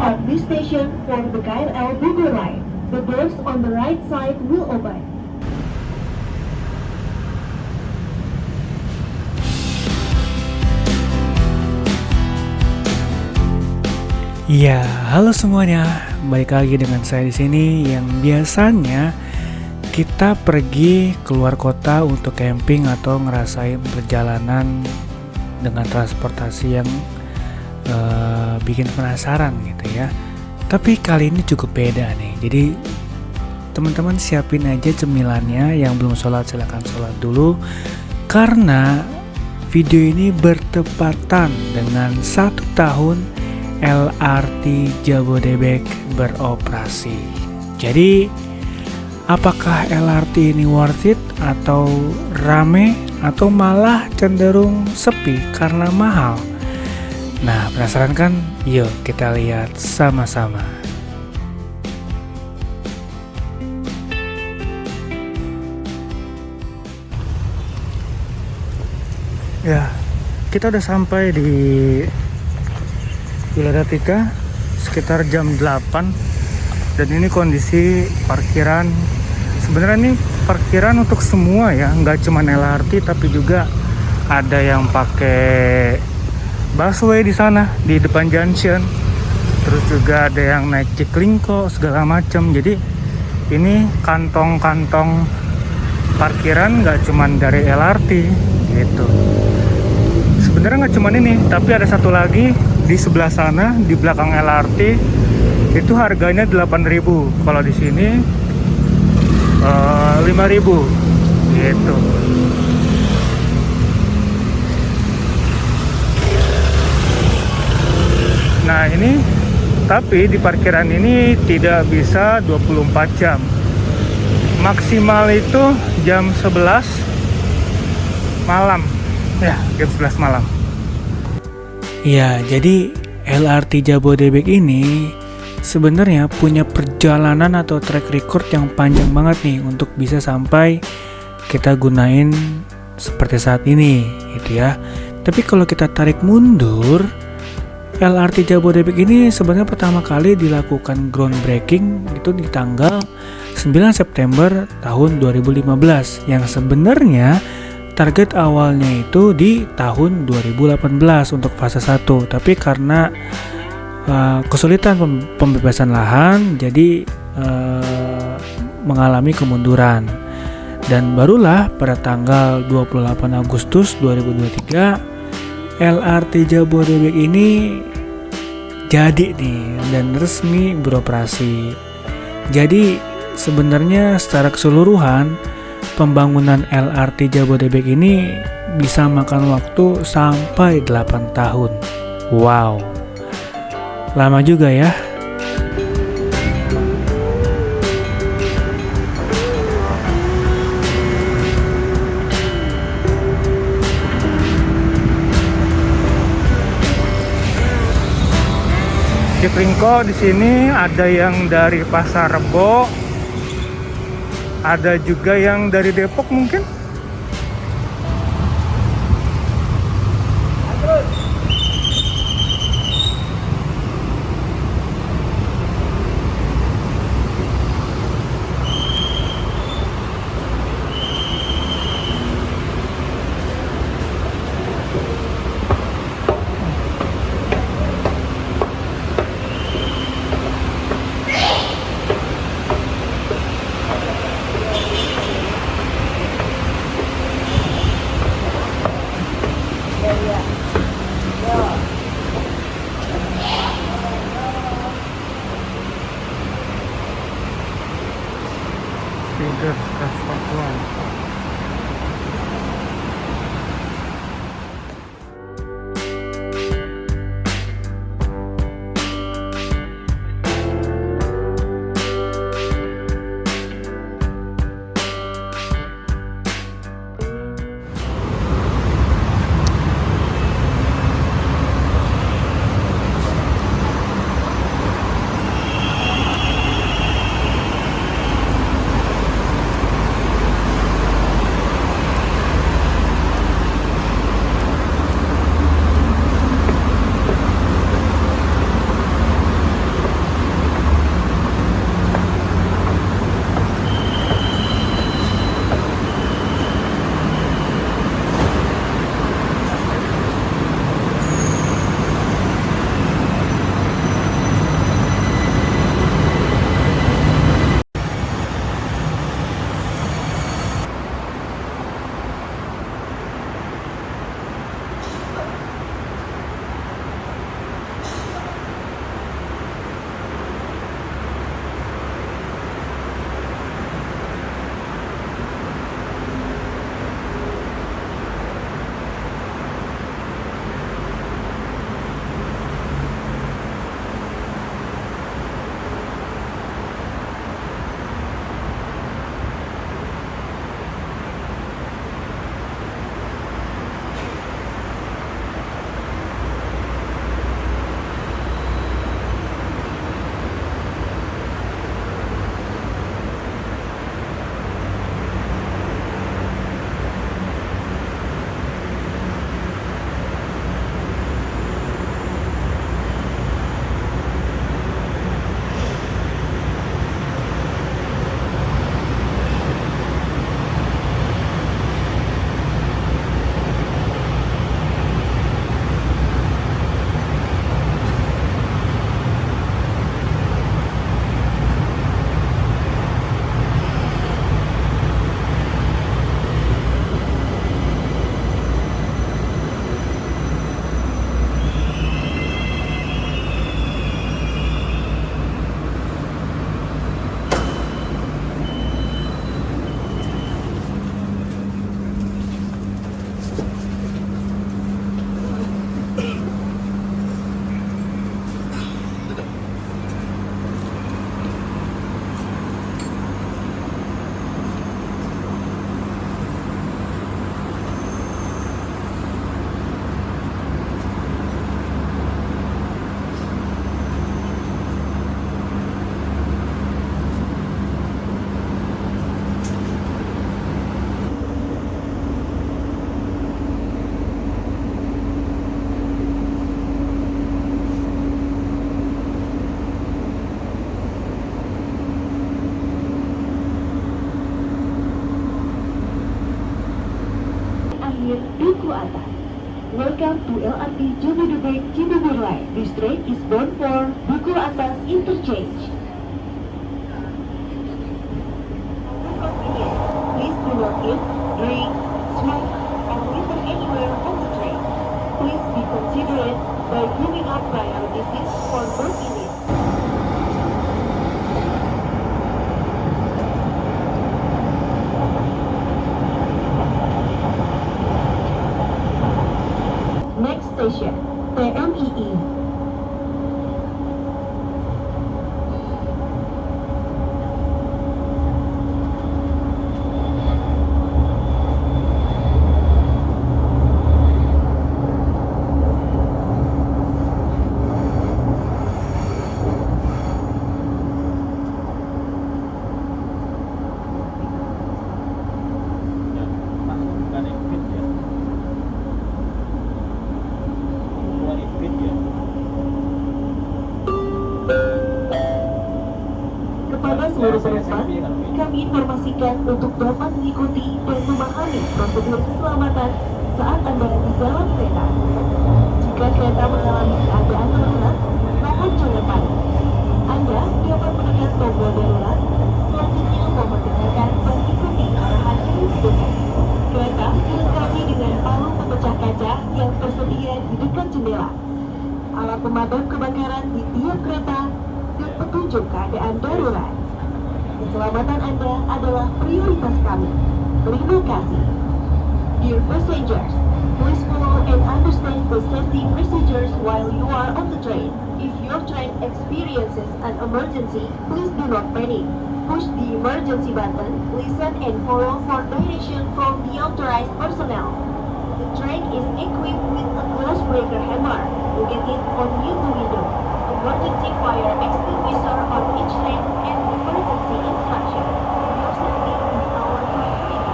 at this station for the KRL Bogor Line. The doors on the right side will open. Ya, halo semuanya. Balik lagi dengan saya di sini yang biasanya kita pergi keluar kota untuk camping atau ngerasain perjalanan dengan transportasi yang bikin penasaran gitu ya. Tapi kali ini cukup beda nih. Jadi teman-teman siapin aja cemilannya. Yang belum sholat silakan sholat dulu, karena video ini bertepatan dengan 1 tahun LRT Jabodebek beroperasi. Jadi apakah LRT ini worth it atau rame atau malah cenderung sepi karena mahal? Nah, penasaran kan? Yuk kita lihat sama-sama. Ya, kita udah sampai di Wiladatika sekitar jam 8 dan ini kondisi parkiran. Sebenarnya ini parkiran untuk semua ya, nggak cuma LRT tapi juga ada yang pakai busway di sana di depan junction, terus juga ada yang naik Ciklingko segala macam. Jadi ini kantong-kantong parkiran nggak cuma dari LRT gitu. Sebenarnya nggak cuma ini, tapi ada satu lagi di sebelah sana di belakang LRT itu harganya 8.000. Kalau di sini 5.000 gitu. Nah ini, tapi di parkiran ini tidak bisa 24 jam. Maksimal itu jam 11 malam. Ya, jam 11 malam. Ya, jadi LRT Jabodebek ini sebenarnya punya perjalanan atau track record yang panjang banget nih untuk bisa sampai kita gunain seperti saat ini gitu ya. Tapi kalau kita tarik mundur, LRT Jabodebek ini sebenarnya pertama kali dilakukan groundbreaking itu di tanggal 9 September tahun 2015, yang sebenarnya target awalnya itu di tahun 2018 untuk fase 1, tapi karena kesulitan pembebasan lahan jadi mengalami kemunduran. Dan barulah pada tanggal 28 Agustus 2023 LRT Jabodebek ini jadi nih dan resmi beroperasi. Jadi sebenarnya secara keseluruhan pembangunan LRT Jabodebek ini bisa makan waktu sampai 8 tahun. Wow, lama juga ya. Ciklingko di sini ada yang dari Pasar Rebo, ada juga yang dari Depok mungkin. Feeder Transpakuan. LRT Jabodebek Cibubur Line. This train is bound for Duku Atas Interchange. Please do not eat, drink, smoke, or litter anywhere on the train. Please be considerate by giving up priority seats for both units. Next station, TMII. Kepada seluruh penumpang, kami informasikan untuk dapat mengikuti dan memahami prosedur keselamatan saat Anda di dalam kereta. Jika kereta mengalami keadaan darurat, mohon jangan panik. Anda dapat menekan tombol darurat, selanjutnya mohon dengarkan dan ikuti arahan yang diberikan. Kereta dilengkapi dengan palu pemecah kaca yang tersedia di dekat jendela, alat pemadam kebakaran di tiap kereta, dan petunjuk keadaan darurat. Keselamatan Anda adalah prioritas kami. Terima kasih. Dear passengers, please follow and understand the safety procedures while you are on the train. If your train experiences an emergency, please do not panic. Push the emergency button, listen and follow for direction from the authorized personnel. The train is equipped with a glass breaker hammer located on your window, emergency fire extinguisher on each train, and emergency instruction. Your safety is our priority.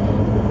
Thank you.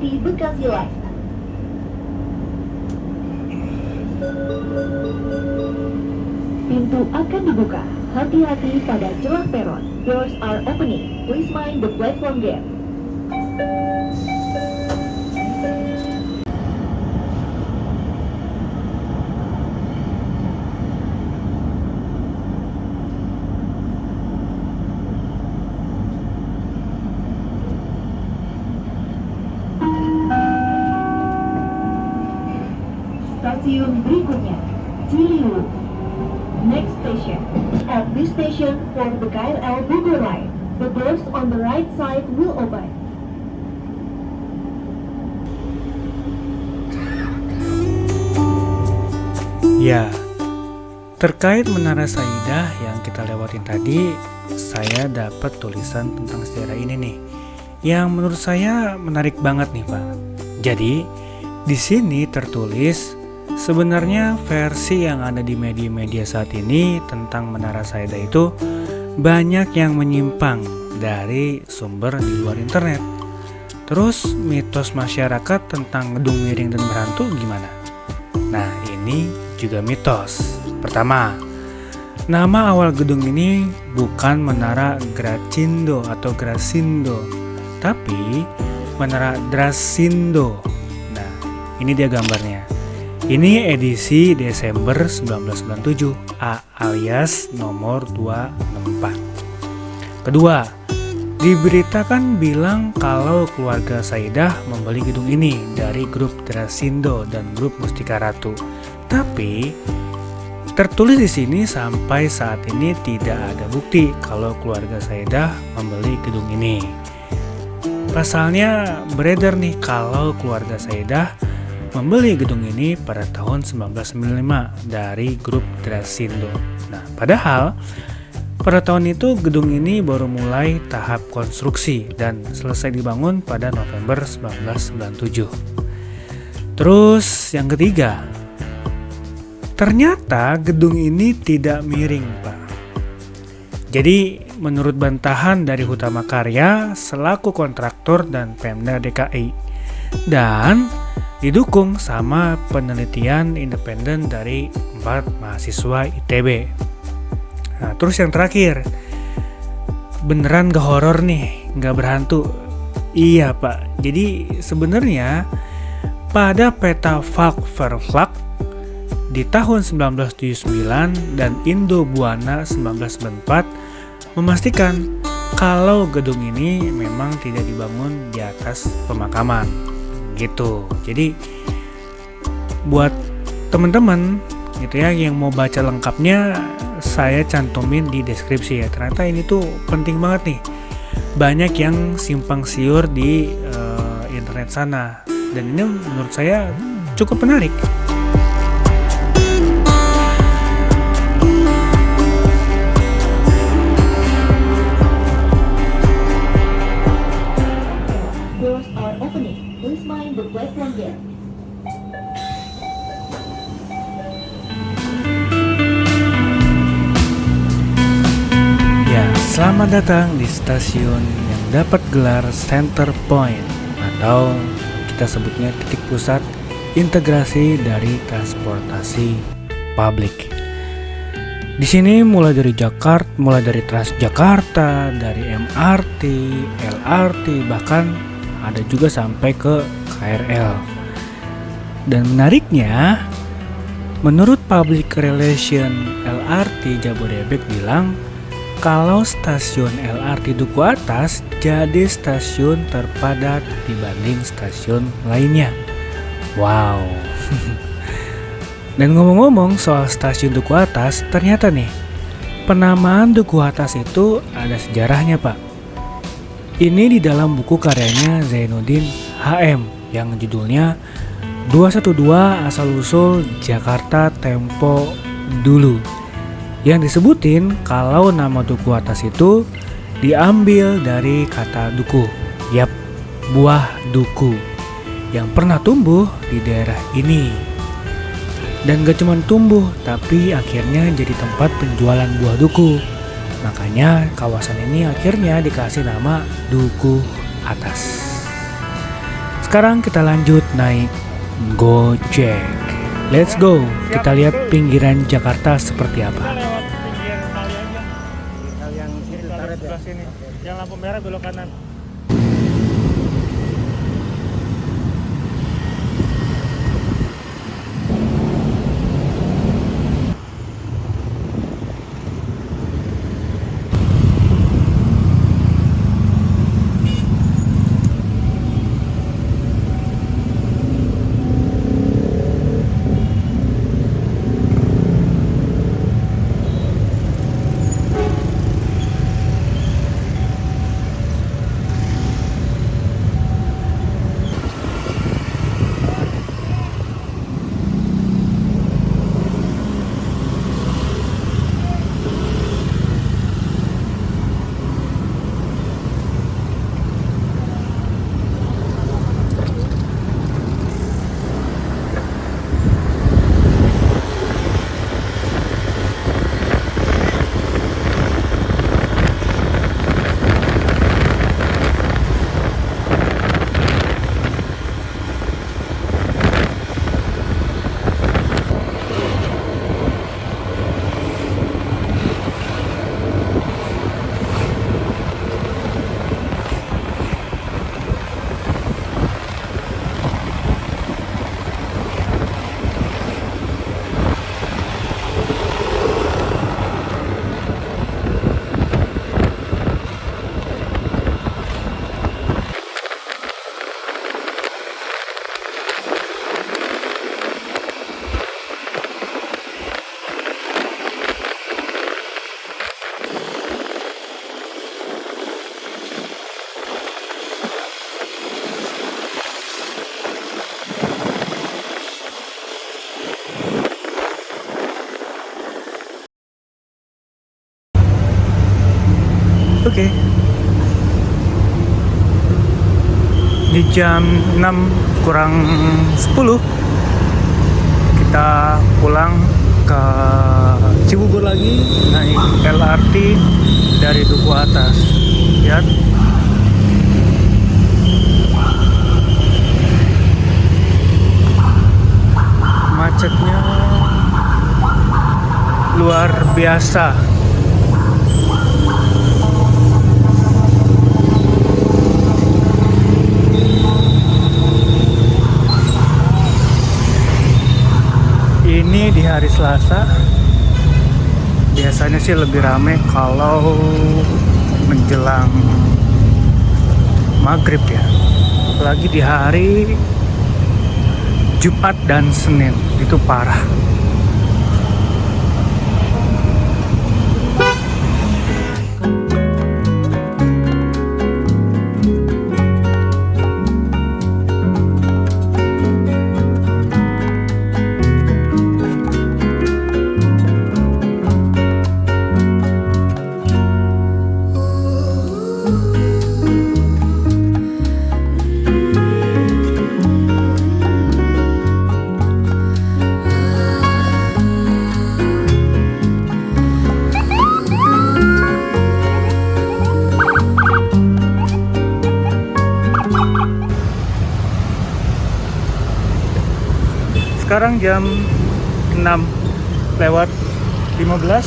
LRT Bekasi Line. Pintu akan dibuka. Hati-hati pada celah peron. Doors are opening. Please mind the platform gate. Stasiun berikutnya, Ciliwung. Next station. At this station for the KRL Bogor Line, the doors on the right side will open. Ya, terkait Menara Saidah yang kita lewatin tadi, saya dapat tulisan tentang sejarah ini nih, yang menurut saya menarik banget nih Pak. Jadi, di sini tertulis sebenarnya versi yang ada di media-media saat ini tentang Menara Saidah itu banyak yang menyimpang dari sumber di luar internet. Terus mitos masyarakat tentang gedung miring dan berhantu gimana? Nah, ini juga mitos. Pertama, nama awal gedung ini bukan Menara Gracindo atau Grasindo, tapi Menara Drasindo. Nah, ini dia gambarnya. Ini edisi Desember 1997 alias nomor 264. Kedua, diberitakan bilang kalau keluarga Saidah membeli gedung ini dari grup Drasindo dan grup Mustika Ratu. Tapi tertulis di sini sampai saat ini tidak ada bukti kalau keluarga Saidah membeli gedung ini. Pasalnya beredar nih kalau keluarga Saidah membeli gedung ini pada tahun 1995 dari grup Drasindo. Nah, padahal pada tahun itu gedung ini baru mulai tahap konstruksi dan selesai dibangun pada November 1997. Terus yang ketiga, ternyata gedung ini tidak miring, Pak. Jadi menurut bantahan dari Hutama Karya selaku kontraktor dan Pemda DKI, dan didukung sama penelitian independen dari 4 mahasiswa ITB. Nah, terus yang terakhir, beneran gak horor nih, gak berhantu? Iya Pak, jadi sebenarnya pada peta Falk-Vervlak di tahun 1979 dan Indo Buana 1994 memastikan kalau gedung ini memang tidak dibangun di atas pemakaman. Gitu. Jadi buat teman-teman gitu ya yang mau baca lengkapnya, saya cantumin di deskripsi ya. Ternyata ini tuh penting banget nih. Banyak yang simpang siur di internet sana, dan ini menurut saya cukup menarik. Doors are opening. Please mind the platform gate. Ya, selamat datang di stasiun yang dapat gelar Center Point atau kita sebutnya titik pusat integrasi dari transportasi publik. Di sini mulai dari Transjakarta, dari MRT, LRT, bahkan ada juga sampai ke KRL. Dan menariknya, menurut Public Relation LRT Jabodebek bilang kalau stasiun LRT Duku Atas jadi stasiun terpadat dibanding stasiun lainnya. Wow. Dan ngomong-ngomong soal stasiun Duku Atas, ternyata nih penamaan Duku Atas itu ada sejarahnya Pak. Ini di dalam buku karyanya Zainuddin HM yang judulnya 212 Asal-Usul Jakarta Tempo Dulu, yang disebutin kalau nama Duku Atas itu diambil dari kata duku, yap, buah duku yang pernah tumbuh di daerah ini. Dan gak cuma tumbuh, tapi akhirnya jadi tempat penjualan buah duku. Makanya kawasan ini akhirnya dikasih nama Duku Atas. Sekarang kita lanjut naik Gojek. Let's go. Kita lihat pinggiran Jakarta seperti Kita apa. lewat pinggir kali aja. Kali yang situ Kali Karet ya. sebelah sini. Yang lampu merah belok kanan. Oke. Di jam 6 kurang 10 kita pulang ke Cibubur lagi naik LRT dari Duku Atas. Lihat. Macetnya luar biasa. Ini di hari Selasa biasanya sih lebih rame kalau menjelang maghrib ya, apalagi di hari Jumat dan Senin itu parah. Sekarang jam 6:15.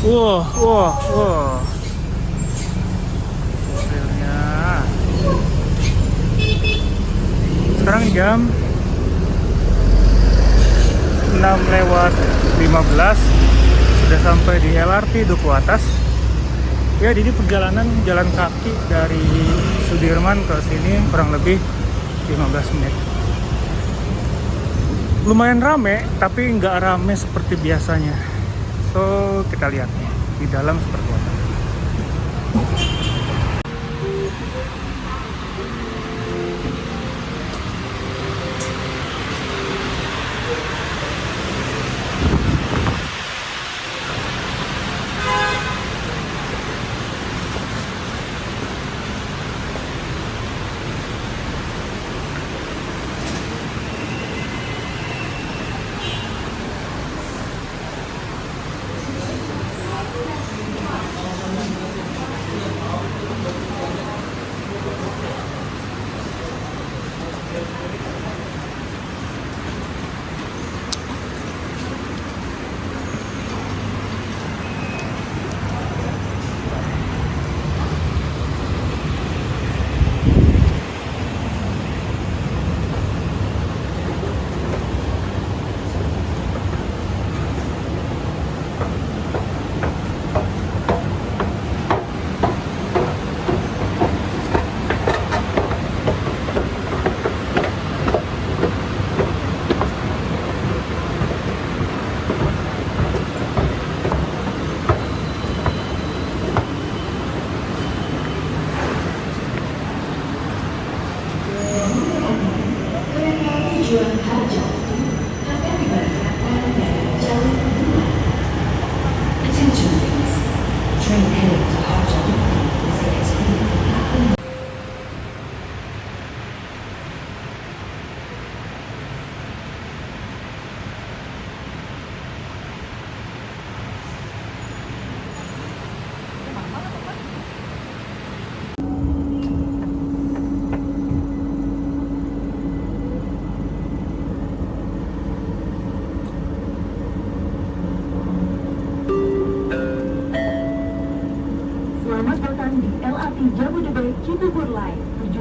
Wah. Mobilnya. Sekarang jam 6:15 sudah sampai di LRT Duku Atas. Ya, jadi perjalanan jalan kaki dari Sudirman ke sini kurang lebih 15 menit. Lumayan rame, tapi nggak rame seperti biasanya. So, kita lihat di dalam seperti apa.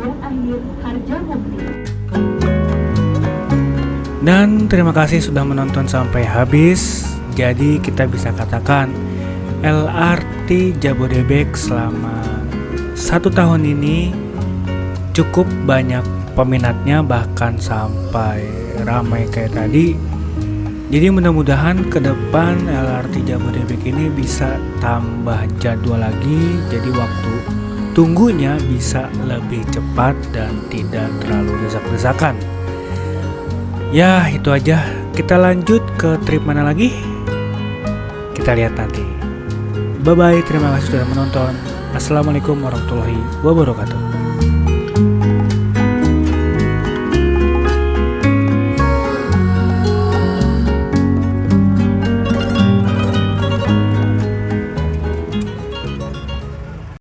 Stasiun akhir Harjamukti. Dan terima kasih sudah menonton sampai habis. Jadi kita bisa katakan LRT Jabodebek selama 1 tahun ini cukup banyak peminatnya, bahkan sampai ramai kayak tadi. Jadi mudah-mudahan ke depan LRT Jabodebek ini bisa tambah jadwal lagi, jadi waktu tunggunya bisa lebih cepat dan tidak terlalu desak-desakan. Ya itu aja, kita lanjut ke trip mana lagi? Kita lihat nanti. Bye bye, terima kasih sudah menonton. Assalamualaikum warahmatullahi wabarakatuh.